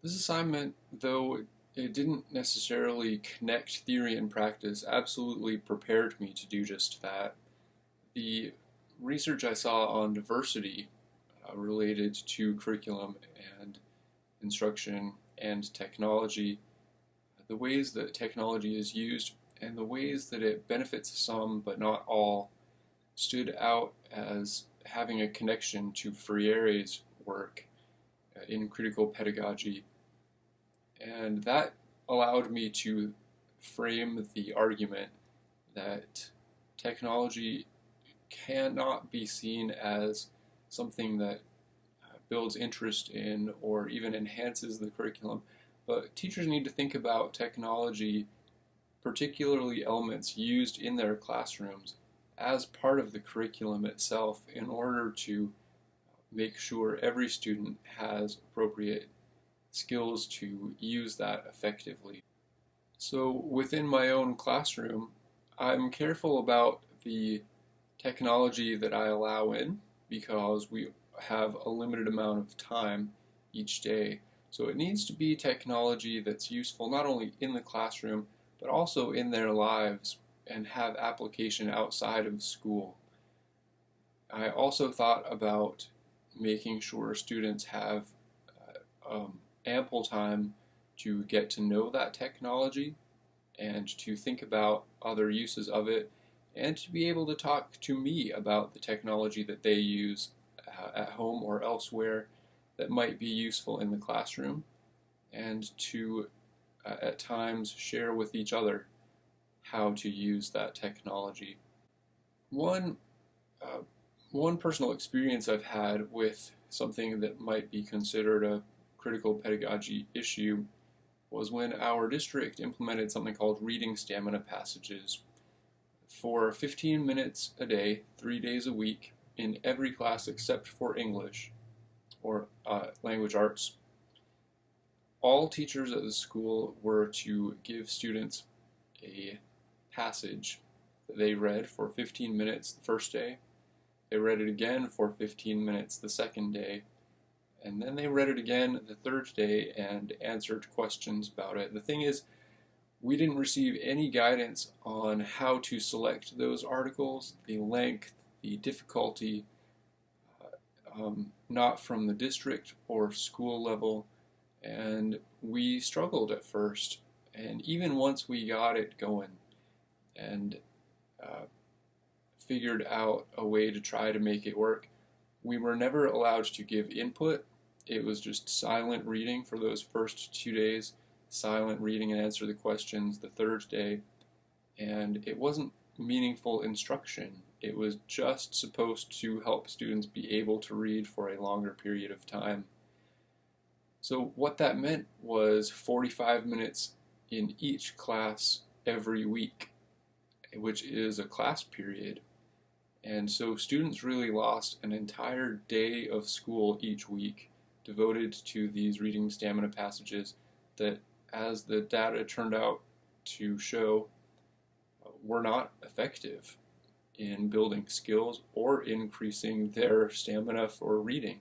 This assignment, though it didn't necessarily connect theory and practice, absolutely prepared me to do just that. The research I saw on diversity related to curriculum and instruction and technology, the ways that technology is used, and the ways that it benefits some but not all, stood out as having a connection to Freire's work in critical pedagogy. And that allowed me to frame the argument that technology cannot be seen as something that builds interest in or even enhances the curriculum, but teachers need to think about technology, particularly elements used in their classrooms, as part of the curriculum itself in order to make sure every student has appropriate skills to use that effectively. So within my own classroom, I'm careful about the technology that I allow in because we have a limited amount of time each day. So it needs to be technology that's useful not only in the classroom, but also in their lives and have application outside of school. I also thought about making sure students have ample time to get to know that technology and to think about other uses of it and to be able to talk to me about the technology that they use at home or elsewhere that might be useful in the classroom, and to at times share with each other how to use that technology. One uh, one personal experience I've had with something that might be considered a critical pedagogy issue was when our district implemented something called reading stamina passages for 15 minutes a day, 3 days a week, in every class except for English or language arts. All teachers at the school were to give students a passage that they read for 15 minutes the first day. They read it again for 15 minutes the second day, and then they read it again the third day and answered questions about it. The thing is, we didn't receive any guidance on how to select those articles, the length, the difficulty, not from the district or school level, and we struggled at first. And even once we got it going and figured out a way to try to make it work, we were never allowed to give input. It was just silent reading for those first 2 days, silent reading and answer the questions the third day, and it wasn't meaningful instruction. It was just supposed to help students be able to read for a longer period of time. So what that meant was 45 minutes in each class every week, which is a class period. And so students really lost an entire day of school each week devoted to these reading stamina passages that, as the data turned out to show, were not effective in building skills or increasing their stamina for reading.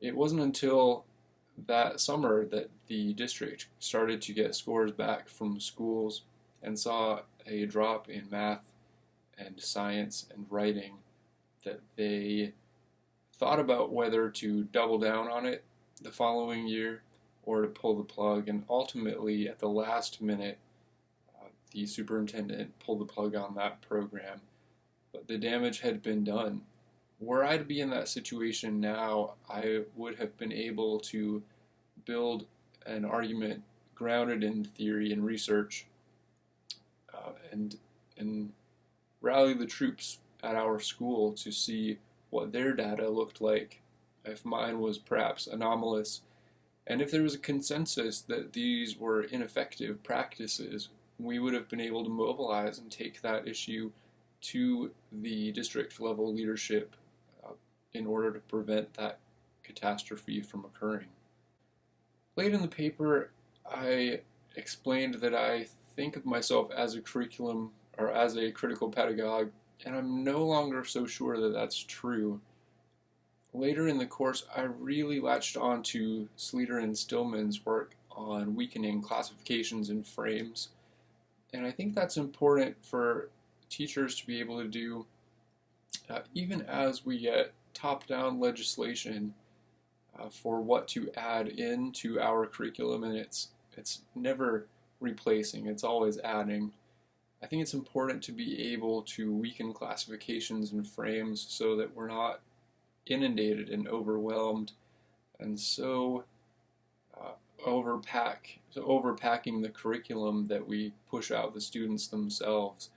It wasn't until that summer that the district started to get scores back from schools and saw a drop in math and science and writing that they thought about whether to double down on it the following year or to pull the plug. And ultimately, at the last minute, the superintendent pulled the plug on that program. But the damage had been done. Were I to be in that situation now, I would have been able to build an argument grounded in theory and research, and rally the troops at our school to see what their data looked like, if mine was perhaps anomalous, and if there was a consensus that these were ineffective practices, we would have been able to mobilize and take that issue to the district level leadership in order to prevent that catastrophe from occurring. Late in the paper, I explained that I think of myself as a curriculum or as a critical pedagogue, and I'm no longer so sure that that's true. Later in the course, I really latched on to Sleeter and Stillman's work on weakening classifications and frames. And I think that's important for teachers to be able to do, even as we get top-down legislation for what to add into our curriculum, and it's never replacing, it's always adding. I think it's important to be able to weaken classifications and frames so that we're not inundated and overwhelmed and so overpacking the curriculum that we push out the students themselves.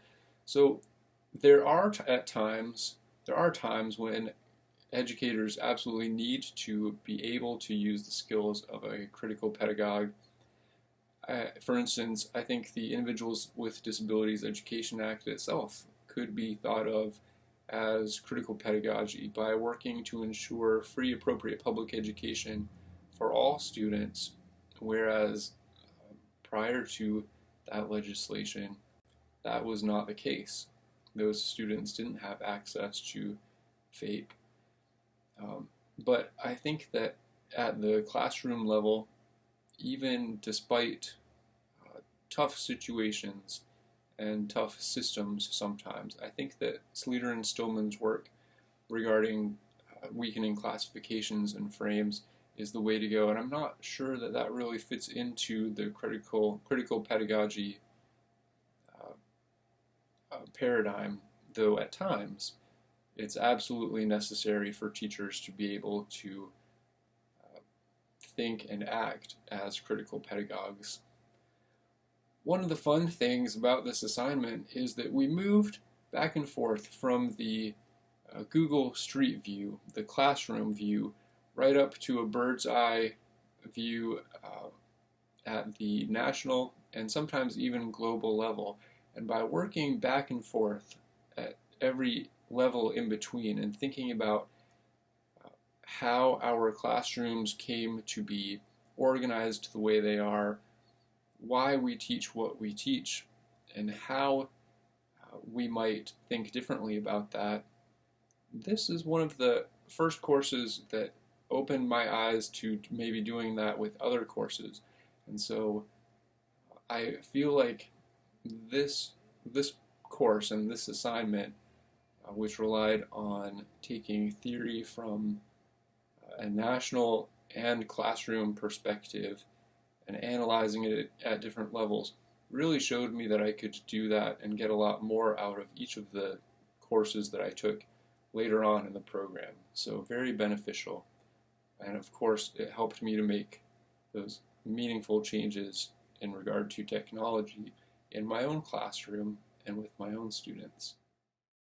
So there are times when educators absolutely need to be able to use the skills of a critical pedagogue. For instance, I think the Individuals with Disabilities Education Act itself could be thought of as critical pedagogy by working to ensure free, appropriate public education for all students, whereas prior to that legislation, that was not the case. Those students didn't have access to FAPE. But I think that at the classroom level, even despite tough situations and tough systems sometimes, I think that Sleeter and Stillman's work regarding weakening classifications and frames is the way to go. And I'm not sure that that really fits into the critical pedagogy paradigm, though at times it's absolutely necessary for teachers to be able to think and act as critical pedagogues. One of the fun things about this assignment is that we moved back and forth from the Google Street View, the classroom view, right up to a bird's eye view at the national and sometimes even global level. And by working back and forth at every level in between and thinking about how our classrooms came to be organized the way they are, why we teach what we teach, and how we might think differently about that. This is one of the first courses that opened my eyes to maybe doing that with other courses. And so I feel like this course and this assignment, which relied on taking theory from a national and classroom perspective and analyzing it at different levels, really showed me that I could do that and get a lot more out of each of the courses that I took later on in the program. So very beneficial. And of course, it helped me to make those meaningful changes in regard to technology in my own classroom and with my own students.